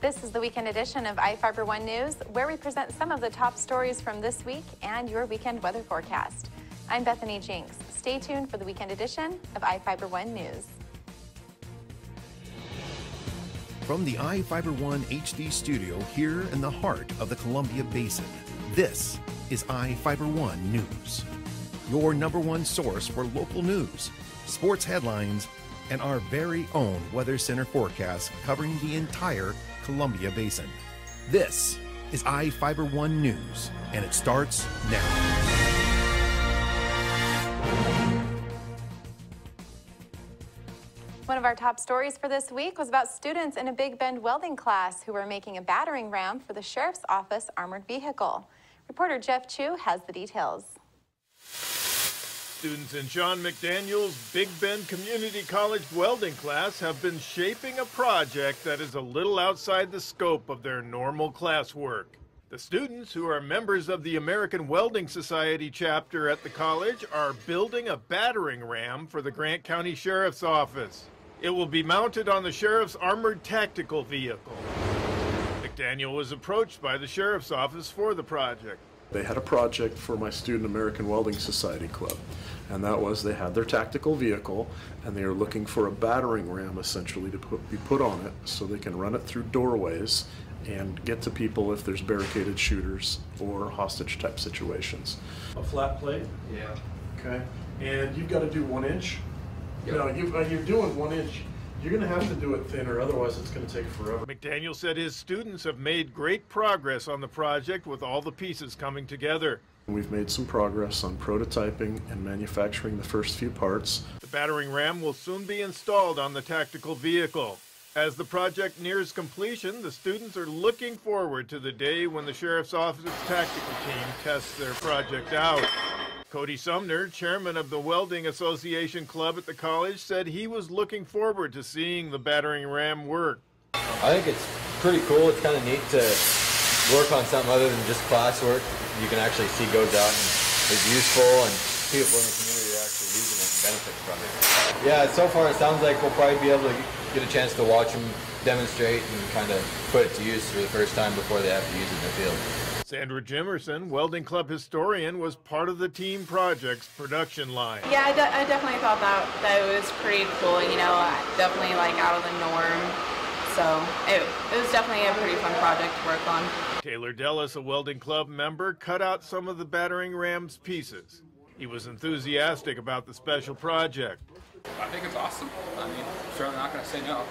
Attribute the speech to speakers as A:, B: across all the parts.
A: This is the weekend edition of iFIBER One News, where we present some of the top stories from this week and your weekend weather forecast. I'm Bethany Jinks. Stay tuned for the weekend edition of iFIBER One News.
B: From the iFIBER One HD studio here in the heart of the Columbia Basin, this is iFIBER One News, your #1 source for local news, sports headlines, and our very own Weather Center forecast covering the entire Columbia Basin. This is iFIBER One News, and it starts now.
A: One of our top stories for this week was about students in a Big Bend welding class who were making a battering ram for the Sheriff's Office armored vehicle. Reporter Jeff Chu has the details.
C: Students in John McDaniel's Big Bend Community College welding class have been shaping a project that is a little outside the scope of their normal classwork. The students, who are members of the American Welding Society chapter at the college, are building a battering ram for the Grant County Sheriff's Office. It will be mounted on the Sheriff's armored tactical vehicle. McDaniel was approached by the Sheriff's Office for the project.
D: They had a project for my student American Welding Society Club, and that was they had their tactical vehicle and they were looking for a battering ram essentially to be put on it so they can run it through doorways and get to people if there's barricaded shooters or hostage type situations. A flat plate?
C: Yeah.
D: Okay. And you've got to do 1 inch?
C: Yep.
D: No, you're doing 1 inch. You're going to have to do it thinner, otherwise it's going to take forever.
C: McDaniel said his students have made great progress on the project with all the pieces coming together.
D: We've made some progress on prototyping and manufacturing the first few parts.
C: The battering ram will soon be installed on the tactical vehicle. As the project nears completion, the students are looking forward to the day when the Sheriff's Office's tactical team tests their project out. Cody Sumner, chairman of the Welding Association Club at the college, said he was looking forward to seeing the battering ram work.
E: I think it's pretty cool. It's kind of neat to work on something other than just classwork. You can actually see goes out and is useful, and people in the community are actually using it and benefit from it. Yeah, so far it sounds like we'll probably be able to get a chance to watch them demonstrate and kind of put it to use for the first time before they have to use it in the field.
C: Sandra Jimerson, Welding Club historian, was part of the team project's production line.
F: Yeah, I definitely thought that it was pretty cool, you know, definitely like out of the norm. So it was definitely a pretty fun project to work on.
C: Taylor Dellis, a Welding Club member, cut out some of the battering ram's pieces. He was enthusiastic about the special project.
G: I think it's awesome. I mean, sure, I'm not going to say no.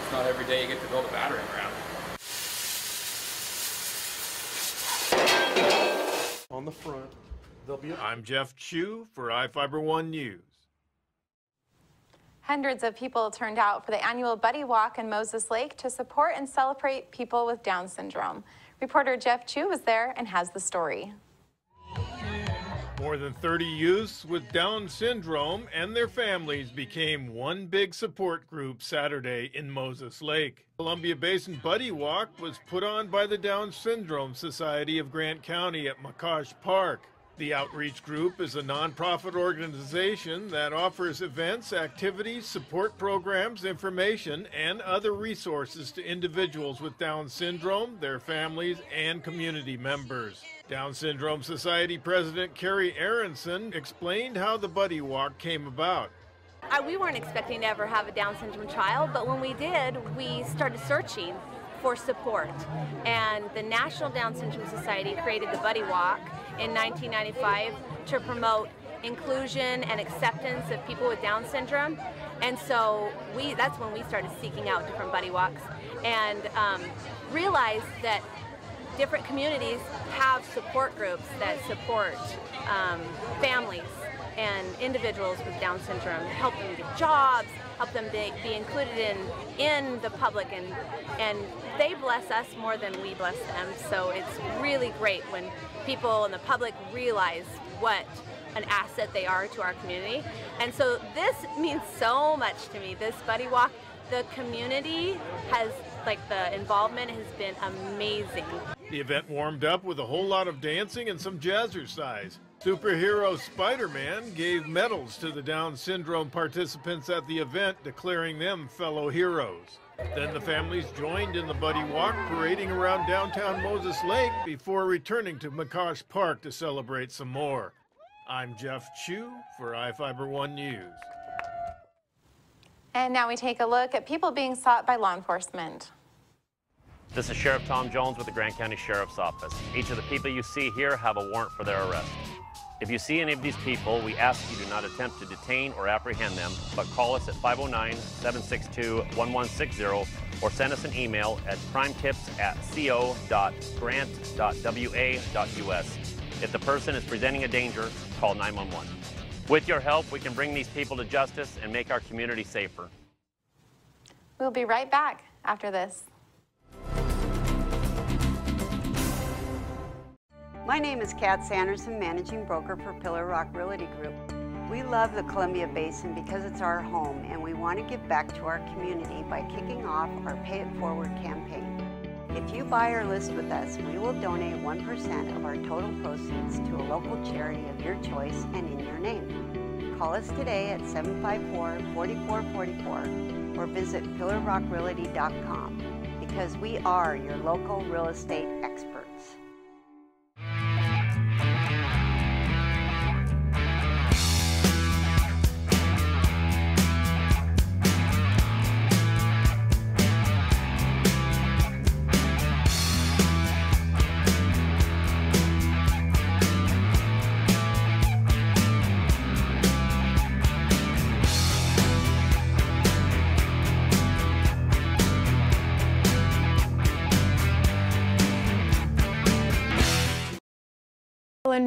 G: It's not every day you get to build a battering ram.
D: On the front, there'll be
C: I'm Jeff Chu for iFIBER One News.
A: Hundreds of people turned out for the annual Buddy Walk in Moses Lake to support and celebrate people with Down syndrome. Reporter Jeff Chu was there and has the story.
C: More than 30 youths with Down syndrome and their families became one big support group Saturday in Moses Lake. Columbia Basin Buddy Walk was put on by the Down Syndrome Society of Grant County at McCosh Park. The outreach group is a nonprofit organization that offers events, activities, support programs, information, and other resources to individuals with Down syndrome, their families, and community members. Down Syndrome Society President Carrie Aronson explained how the Buddy Walk came about.
H: We weren't expecting to ever have a Down syndrome child, but when we did, we started searching for support. And the National Down Syndrome Society created the Buddy Walk in 1995 to promote inclusion and acceptance of people with Down syndrome. And so that's when we started seeking out different Buddy Walks and realized that different communities have support groups that support families and individuals with Down syndrome, help them get jobs, help them be included in the public, and they bless us more than we bless them. So it's really great when people in the public realize what an asset they are to our community. And so this means so much to me, this Buddy Walk. The community has, the involvement has been amazing.
C: The event warmed up with a whole lot of dancing and some jazzercise. Superhero Spider-Man gave medals to the Down syndrome participants at the event, declaring them fellow heroes. Then the families joined in the Buddy Walk, parading around downtown Moses Lake before returning to McCosh Park to celebrate some more. I'm Jeff Chu for iFIBER 1 News.
A: And now we take a look at people being sought by law enforcement.
I: This is Sheriff Tom Jones with the Grant County Sheriff's Office. Each of the people you see here have a warrant for their arrest. If you see any of these people, we ask you do not attempt to detain or apprehend them, but call us at 509-762-1160 or send us an email at crimetips@co.grant.wa.us. If the person is presenting a danger, call 911. With your help, we can bring these people to justice and make our community safer.
A: We'll be right back after this.
J: My name is Kat Sanderson, Managing Broker for Pillar Rock Realty Group. We love the Columbia Basin because it's our home, and we want to give back to our community by kicking off our Pay It Forward campaign. If you buy or list with us, we will donate 1% of our total proceeds to a local charity of your choice and in your name. Call us today at 754-4444 or visit pillarrockrealty.com because we are your local real estate experts.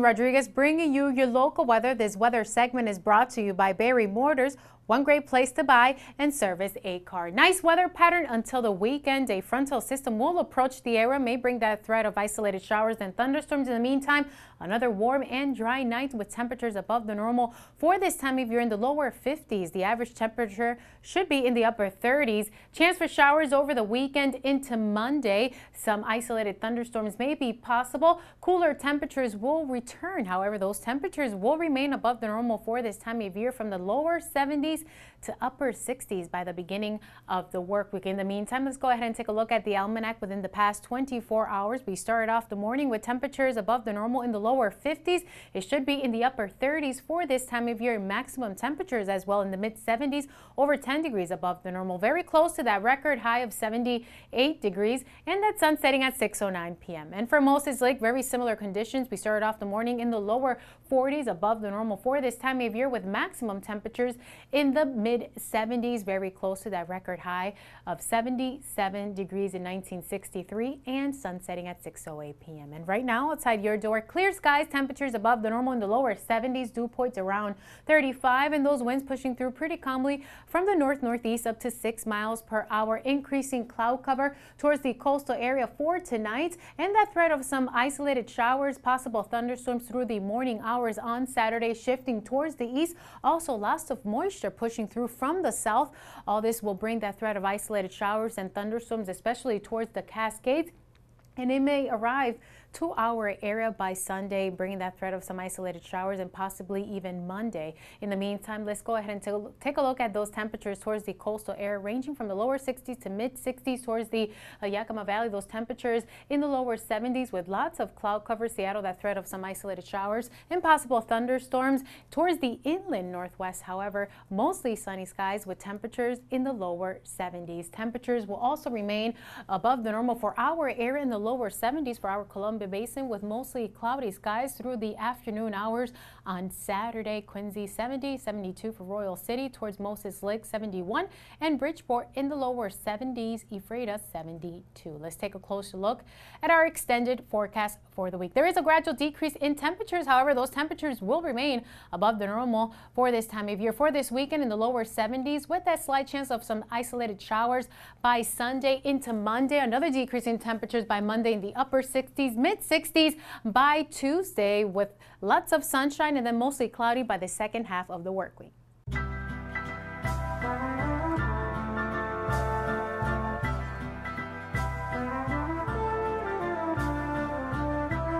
K: Rodriguez bringing you your local weather. This weather segment is brought to you by Barry Motors. One great place to buy and service a car. Nice weather pattern until the weekend. A frontal system will approach the area, may bring that threat of isolated showers and thunderstorms. In the meantime, another warm and dry night with temperatures above the normal for this time of year in the lower 50s. The average temperature should be in the upper 30s. Chance for showers over the weekend into Monday. Some isolated thunderstorms may be possible. Cooler temperatures will return. However, those temperatures will remain above the normal for this time of year from the lower 70s to upper 60s by the beginning of the work week. In the meantime, let's go ahead and take a look at the almanac within the past 24 hours. We started off the morning with temperatures above the normal in the lower 50s. It should be in the upper 30s for this time of year. Maximum temperatures as well in the mid 70s, over 10 degrees above the normal. Very close to that record high of 78 degrees, and that sun setting at 6:09 p.m. And for Moses Lake, very similar conditions. We started off the morning in the lower 40s above the normal for this time of year with maximum temperatures in the mid 70s, very close to that record high of 77 degrees in 1963, and sun setting at 6:08 p.m. And right now outside your door, clear skies, temperatures above the normal in the lower 70s, dew points around 35, and those winds pushing through pretty calmly from the north-northeast up to 6 miles per hour. Increasing cloud cover towards the coastal area for tonight, and that threat of some isolated showers, possible thunderstorms through the morning hours on Saturday, shifting towards the east. Also lots of moisture pushing through from the south. All this will bring that threat of isolated showers and thunderstorms, especially towards the Cascades, and it may arrive to our area by Sunday, bringing that threat of some isolated showers and possibly even Monday. In the meantime, let's go ahead and take a look at those temperatures towards the coastal area, ranging from the lower 60s to mid 60s towards the Yakima Valley. Those temperatures in the lower 70s with lots of cloud cover. Seattle, that threat of some isolated showers and possible thunderstorms. Towards the inland northwest, however, mostly sunny skies with temperatures in the lower 70s. Temperatures will also remain above the normal for our area in the lower 70s for our Columbia Basin, with mostly cloudy skies through the afternoon hours on Saturday. Quincy 70, 72 for Royal City, towards Moses Lake 71, and Bridgeport in the lower 70s, Ephrata 72. Let's take a closer look at our extended forecast for the week. There is a gradual decrease in temperatures. However, those temperatures will remain above the normal for this time of year. For this weekend in the lower 70s, with that slight chance of some isolated showers by Sunday into Monday. Another decrease in temperatures by Monday in the upper 60s, mid 60s by Tuesday, with lots of sunshine and then mostly cloudy by the second half of the work week.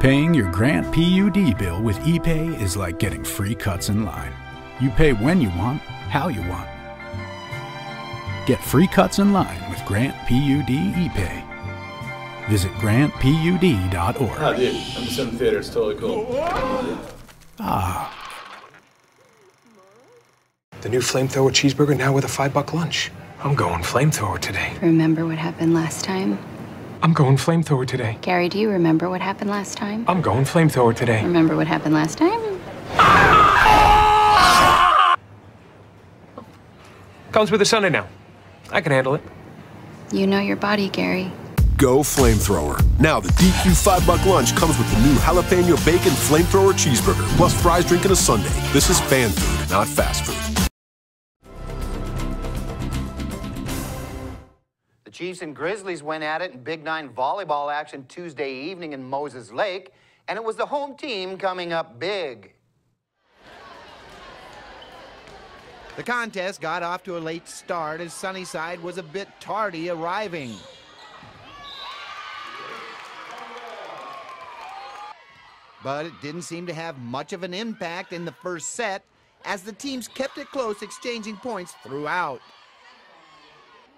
L: Paying your Grant PUD bill with ePay is like getting free cuts in line. You pay when you want, how you want. Get free cuts in line with Grant PUD ePay. Visit grantpud.org.
E: Oh, dude, I'm just in the theater. It's totally cool.
L: Ah.
M: The new flamethrower cheeseburger now with a $5 lunch. I'm going flamethrower today.
N: Remember what happened last time?
M: I'm going flamethrower today.
N: Gary, do you remember what happened last time?
M: I'm going flamethrower today.
N: Remember what happened last time?
M: Comes with a Sunday now. I can handle it.
N: You know your body, Gary.
O: Go flamethrower. Now the DQ $5 lunch comes with the new jalapeno bacon flamethrower cheeseburger, plus fries, drink, and a sundae. This is fan food, not fast food.
P: The Chiefs and Grizzlies went at it in Big 9 volleyball action Tuesday evening in Moses Lake, and it was the home team coming up big.
Q: The contest got off to a late start as Sunnyside was a bit tardy arriving. But it didn't seem to have much of an impact in the first set as the teams kept it close, exchanging points throughout.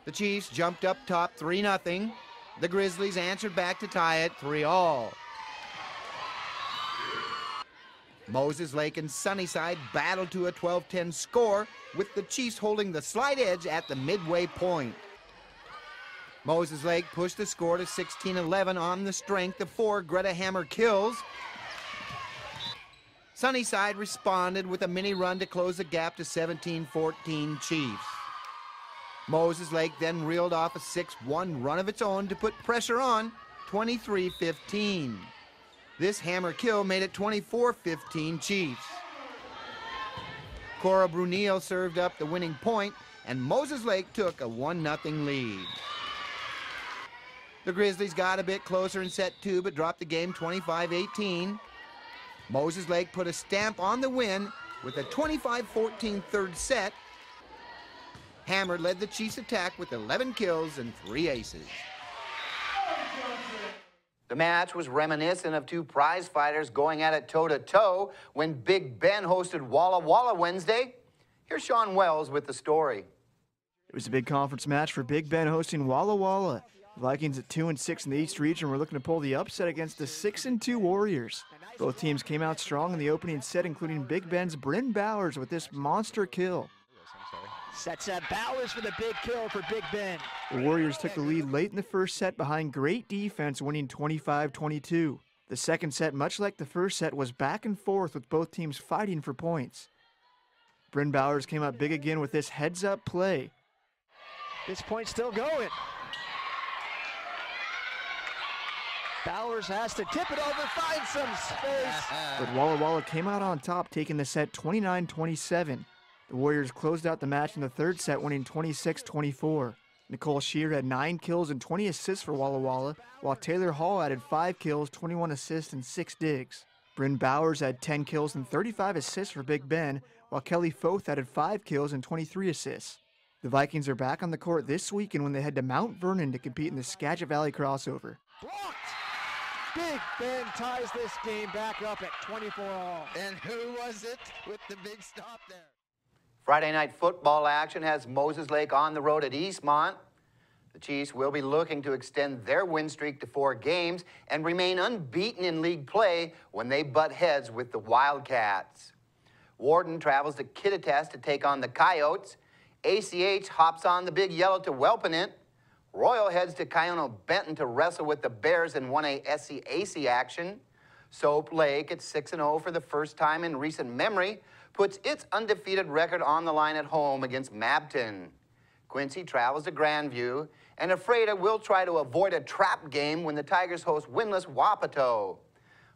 Q: The Chiefs jumped up top 3-0. The Grizzlies answered back to tie it 3-all. Moses Lake and Sunnyside battled to a 12-10 score, with the Chiefs holding the slight edge at the midway point. Moses Lake pushed the score to 16-11 on the strength of 4 Greta Hammer kills. Sunnyside responded with a mini run to close the gap to 17-14 Chiefs. Moses Lake then reeled off a 6-1 run of its own to put pressure on, 23-15. This hammer kill made it 24-15 Chiefs. Cora Brunel served up the winning point, and Moses Lake took a 1-0 lead. The Grizzlies got a bit closer in set 2, but dropped the game 25-18. Moses Lake put a stamp on the win with a 25-14 third set. Hammer led the Chiefs' attack with 11 kills and 3 aces.
P: The match was reminiscent of 2 prize fighters going at it toe-to-toe when Big Ben hosted Walla Walla Wednesday. Here's Sean Wells with the story.
R: It was a big conference match for Big Ben hosting Walla Walla. The Vikings at 2-6 in the East region were looking to pull the upset against the 6-2 Warriors. Both teams came out strong in the opening set, including Big Ben's Bryn Bowers with this monster kill.
S: Sets up Bowers for the big kill for Big Ben.
R: The Warriors took the lead late in the first set behind great defense, winning 25-22. The second set, much like the first set, was back and forth with both teams fighting for points. Bryn Bowers came up big again with this heads-up play.
S: This point's still going. Bowers has to tip it over, find some space.
R: But Walla Walla came out on top, taking the set 29-27. The Warriors closed out the match in the third set, winning 26-24. Nicole Shear had 9 kills and 20 assists for Walla Walla, while Taylor Hall added 5 kills, 21 assists, and 6 digs. Bryn Bowers had 10 kills and 35 assists for Big Ben, while Kelly Foth added 5 kills and 23 assists. The Vikings are back on the court this weekend when they head to Mount Vernon to compete in the Skagit Valley crossover.
S: Blocked! Big Ben ties this game back up at 24-all.
P: And who was it with the big stop there? Friday night football action has Moses Lake on the road at Eastmont. The Chiefs will be looking to extend their win streak to 4 games and remain unbeaten in league play when they butt heads with the Wildcats. Warden travels to Kittitas to take on the Coyotes. ACH hops on the Big Yellow to Welpinit. Royal heads to Kiono Benton to wrestle with the Bears in 1A SCAC action. Soap Lake at 6-0 for the first time in recent memory puts its undefeated record on the line at home against Mabton. Quincy travels to Grandview, and Ephrata will try to avoid a trap game when the Tigers host winless Wapato.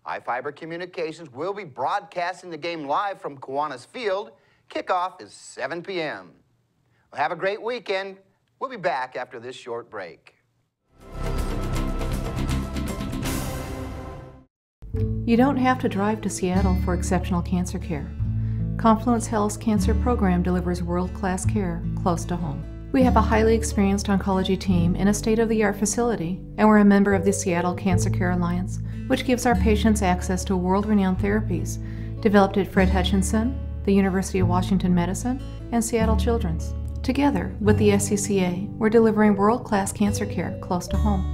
P: iFIBER Communications will be broadcasting the game live from Kiwanis Field. Kickoff is 7 p.m. Well, have a great weekend. We'll be back after this short break.
T: You don't have to drive to Seattle for exceptional cancer care. Confluence Health's cancer program delivers world-class care close to home. We have a highly experienced oncology team in a state-of-the-art facility, and we're a member of the Seattle Cancer Care Alliance, which gives our patients access to world-renowned therapies developed at Fred Hutchinson, the University of Washington Medicine, and Seattle Children's. Together with the SCCA, we're delivering world-class cancer care close to home.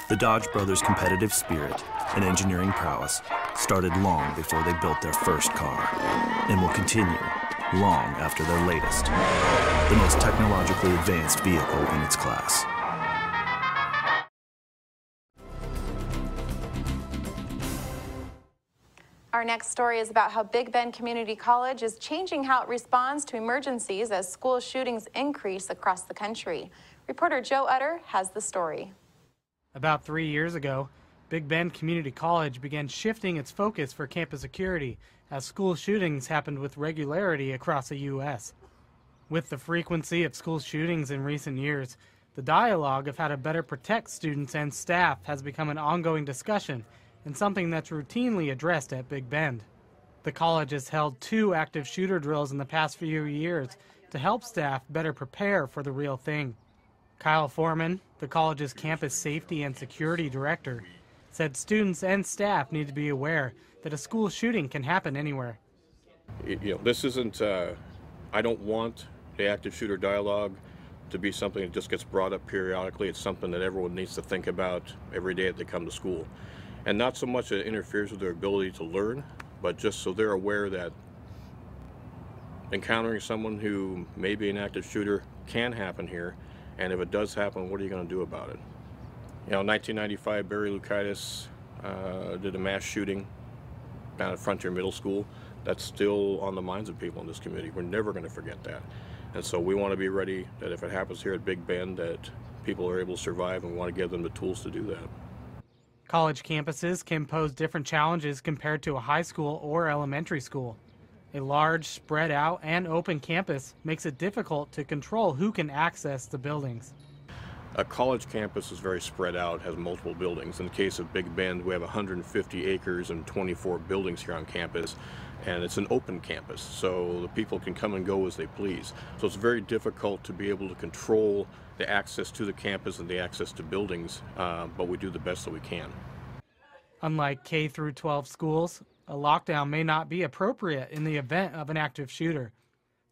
U: The Dodge brothers' competitive spirit and engineering prowess started long before they built their first car, and will continue long after their latest, the most technologically advanced vehicle in its class.
A: Our next story is about how Big Bend Community College is changing how it responds to emergencies as school shootings increase across the country. Reporter Joe Utter has the story.
V: About 3 years ago, Big Bend Community College began shifting its focus for campus security as school shootings happened with regularity across the U.S. With the frequency of school shootings in recent years, the dialogue of how to better protect students and staff has become an ongoing discussion and something that's routinely addressed at Big Bend. The college has held 2 active shooter drills in the past few years to help staff better prepare for the real thing. Kyle Foreman, the college's campus safety and security director, said students and staff need to be aware that a school shooting can happen anywhere.
W: This isn't, I don't want the active shooter dialogue to be something that just gets brought up periodically. It's something that everyone needs to think about every day that they come to school. And not so much that it interferes with their ability to learn, but just so they're aware that encountering someone who may be an active shooter can happen here. And if it does happen, what are you going to do about it? In 1995, Barry Lukaitis did a mass shooting down at Frontier Middle School. That's still on the minds of people in this community. We're never going to forget that. And so we want to be ready that if it happens here at Big Bend, that people are able to survive, and we want to give them the tools to do that.
V: College campuses can pose different challenges compared to a high school or elementary school. A large, spread out, and open campus makes it difficult to control who can access the buildings.
W: A college campus is very spread out, has multiple buildings. In the case of Big Bend, we have 150 acres and 24 buildings here on campus, and it's an open campus, so the people can come and go as they please. So it's very difficult to be able to control the access to the campus and the access to buildings, but we do the best that we can.
V: Unlike K-12 schools, a lockdown may not be appropriate in the event of an active shooter.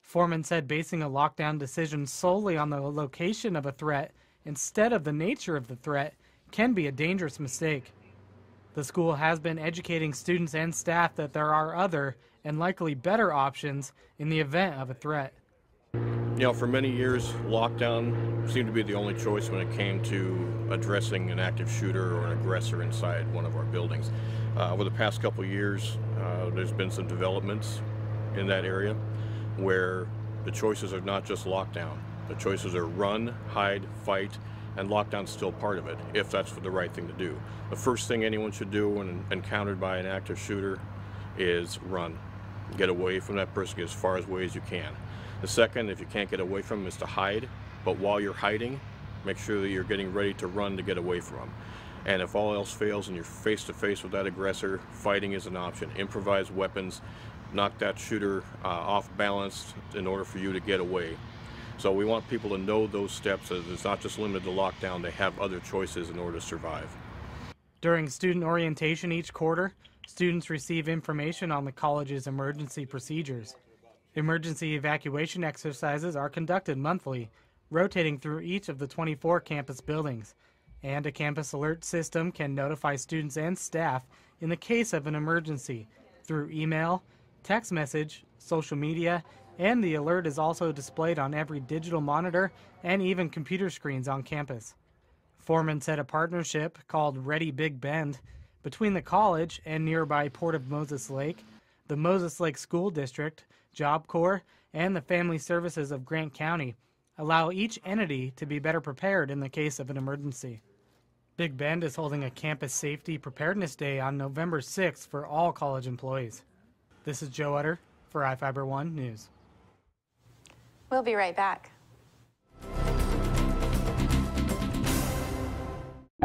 V: Foreman said basing a lockdown decision solely on the location of a threat instead of the nature of the threat can be a dangerous mistake. The school has been educating students and staff that there are other and likely better options in the event of a threat.
W: For many years, lockdown seemed to be the only choice when it came to addressing an active shooter or an aggressor inside one of our buildings. Over the past couple of years, there's been some developments in that area where the choices are not just lockdown. The choices are run, hide, fight, and lockdown's still part of it, if that's the right thing to do. The first thing anyone should do when encountered by an active shooter is run. Get away from that person, get as far away as you can. The second, if you can't get away from them, is to hide, but while you're hiding, make sure that you're getting ready to run to get away from them. And if all else fails and you're face to face with that aggressor, fighting is an option. Improvise weapons, knock that shooter off balance in order for you to get away. So we want people to know those steps, as it's not just limited to lockdown, they have other choices in order to survive.
V: During student orientation each quarter, students receive information on the college's emergency procedures. Emergency evacuation exercises are conducted monthly, rotating through each of the 24 campus buildings, and a campus alert system can notify students and staff in the case of an emergency through email, text message, social media, and the alert is also displayed on every digital monitor and even computer screens on campus. Foreman said a partnership called Ready Big Bend between the college and nearby Port of Moses Lake, the Moses Lake School District, Job Corps, and the Family Services of Grant County allow each entity to be better prepared in the case of an emergency. Big Bend is holding a Campus Safety Preparedness Day on November 6th for all college employees. This is Joe Utter for iFIBER 1 News.
A: We'll be right back.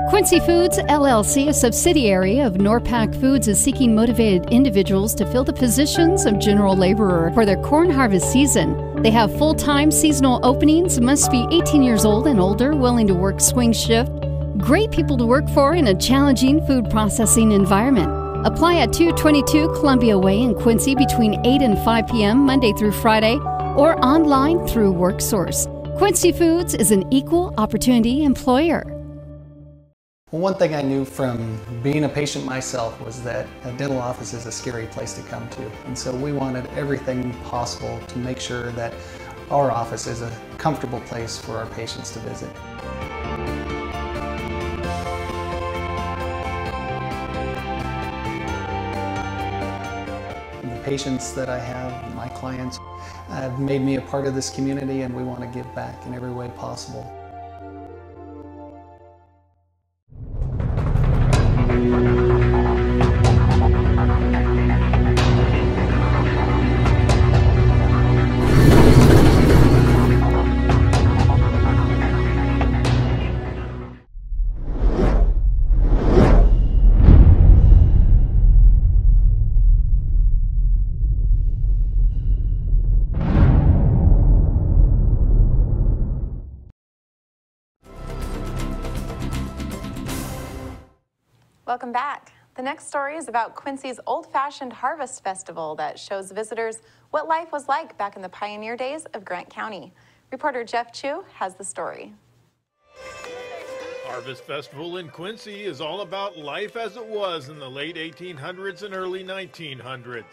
B: Quincy Foods, LLC, a subsidiary of Norpac Foods, is seeking motivated individuals to fill the positions of general laborer for their corn harvest season. They have full-time seasonal openings, must be 18 years old and older, willing to work swing shift. Great people to work for in a challenging food processing environment. Apply at 222 Columbia Way in Quincy between 8 and 5 p.m. Monday through Friday, or online through WorkSource. Quincy Foods is an equal opportunity employer.
F: Well, one thing I knew from being a patient myself was that a dental office is a scary place to come to. And so we wanted everything possible to make sure that our office is a comfortable place for our patients to visit. The patients that I have, my clients, have made me a part of this community, and we want to give back in every way possible.
A: Welcome back. The next story is about Quincy's old-fashioned harvest festival that shows visitors what life was like back in the pioneer days of Grant County. Reporter Jeff Chu has the story.
C: Harvest Festival in Quincy is all about life as it was in the late 1800s and early 1900s.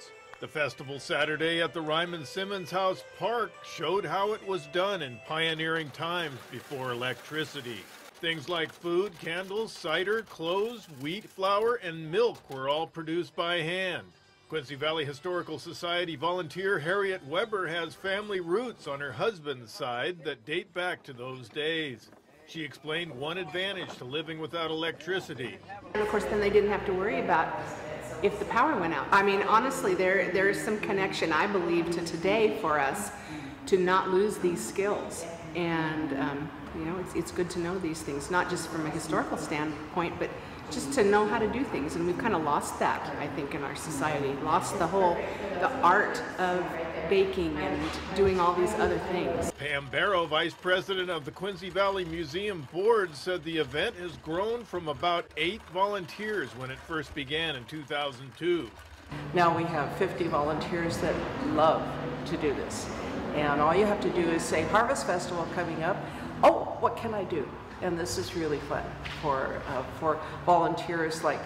C: The festival Saturday at the Ryman Simmons House Park showed how it was done in pioneering times before electricity. Things like food, candles, cider, clothes, wheat, flour, and milk were all produced by hand. Quincy Valley Historical Society volunteer Harriet Weber has family roots on her husband's side that date back to those days. She explained one advantage to living without electricity.
G: And of course, then they didn't have to worry about if the power went out. I mean, honestly, there is some connection, I believe, to today for us to not lose these skills. And you know, it's good to know these things, not just from a historical standpoint, but just to know how to do things. And we've kind of lost that, I think, in our society. Lost the art of baking and doing all these other things.
C: Pam Barrow, Vice President of the Quincy Valley Museum Board, said the event has grown from about 8 volunteers when it first began in 2002.
X: Now we have 50 volunteers that love to do this. And all you have to do is say, Harvest Festival coming up. Oh, what can I do? And this is really fun for volunteers. Like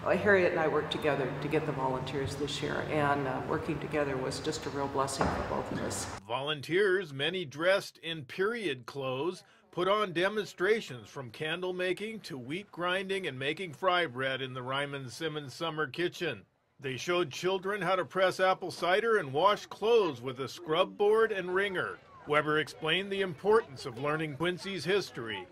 X: Harriet and I worked together to get the volunteers this year, and working together was just a real blessing for both of us.
C: Volunteers, many dressed in period clothes, put on demonstrations from candle making to wheat grinding and making fry bread in the Ryman Simmons Summer Kitchen. They showed children how to press apple cider and wash clothes with a scrub board and wringer. Weber explained the importance of learning Quincy's history.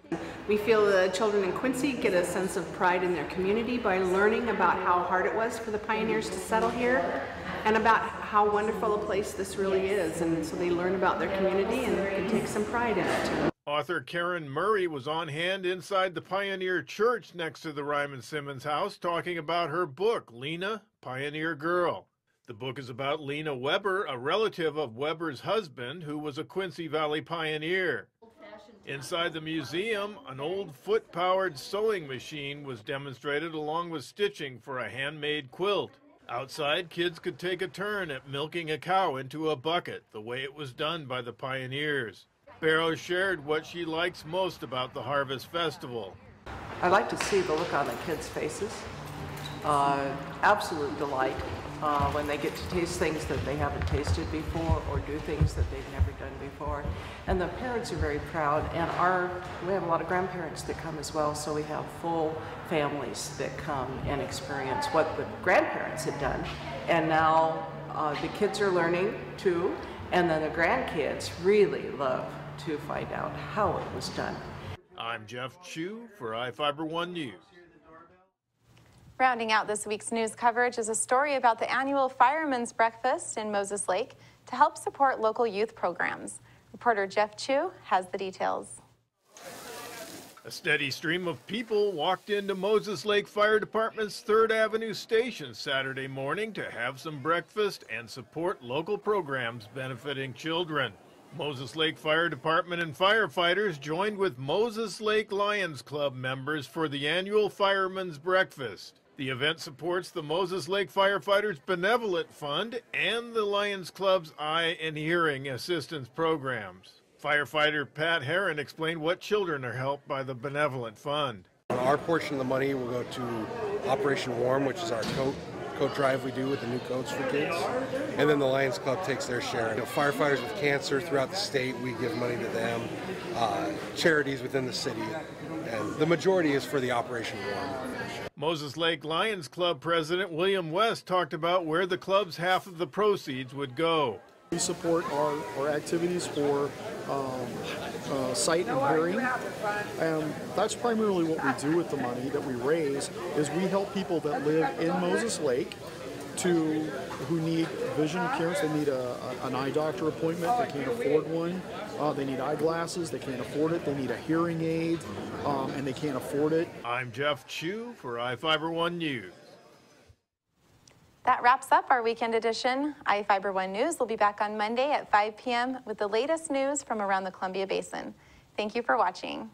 G: We feel the children in Quincy get a sense of pride in their community by learning about how hard it was for the pioneers to settle here and about how wonderful a place this really is. And so they learn about their community and can take some pride in it.
C: Author Karen Murray was on hand inside the Pioneer Church next to the Ryman Simmons House talking about her book, Lena, Pioneer Girl. The book is about Lena Weber, a relative of Weber's husband, who was a Quincy Valley pioneer. Inside the museum, an old foot-powered sewing machine was demonstrated along with stitching for a handmade quilt. Outside, kids could take a turn at milking a cow into a bucket, the way it was done by the pioneers. Barrow shared what she likes most about the Harvest Festival.
X: I like to see the look on the kids' faces. Absolute delight when they get to taste things that they haven't tasted before or do things that they've never done before. And the parents are very proud, and we have a lot of grandparents that come as well, so we have full families that come and experience what the grandparents had done. And now the kids are learning too, and then the grandkids really love to find out how it was done.
C: I'm Jeff Chu for iFIBER 1 News.
A: Rounding out this week's news coverage is a story about the annual Fireman's Breakfast in Moses Lake to help support local youth programs. Reporter Jeff Chu has the details.
C: A steady stream of people walked into Moses Lake Fire Department's 3rd Avenue station Saturday morning to have some breakfast and support local programs benefiting children. Moses Lake Fire Department and firefighters joined with Moses Lake Lions Club members for the annual Fireman's Breakfast. The event supports the Moses Lake Firefighters Benevolent Fund and the Lions Club's Eye and Hearing Assistance programs. Firefighter Pat Herron explained what children are helped by the Benevolent Fund.
D: Our portion of the money will go to Operation Warm, which is our coat drive we do with the new coats for kids. And then the Lions Club takes their share. Firefighters with cancer throughout the state, we give money to them. Charities within the city. And the majority is for the Operation Warm.
C: Moses Lake Lions Club President William West talked about where the club's half of the proceeds would go.
H: We support our activities for sight and hearing, and that's primarily what we do with the money that we raise. Is we help people that live in Moses Lake who need vision care. They need an eye doctor appointment. They can't afford one. They need eyeglasses. They can't afford it. They need a hearing aid, and they can't afford it.
C: I'm Jeff Chu for iFIBER 1 News.
A: That wraps up our weekend edition. iFIBER 1 News will be back on Monday at 5 p.m. with the latest news from around the Columbia Basin. Thank you for watching.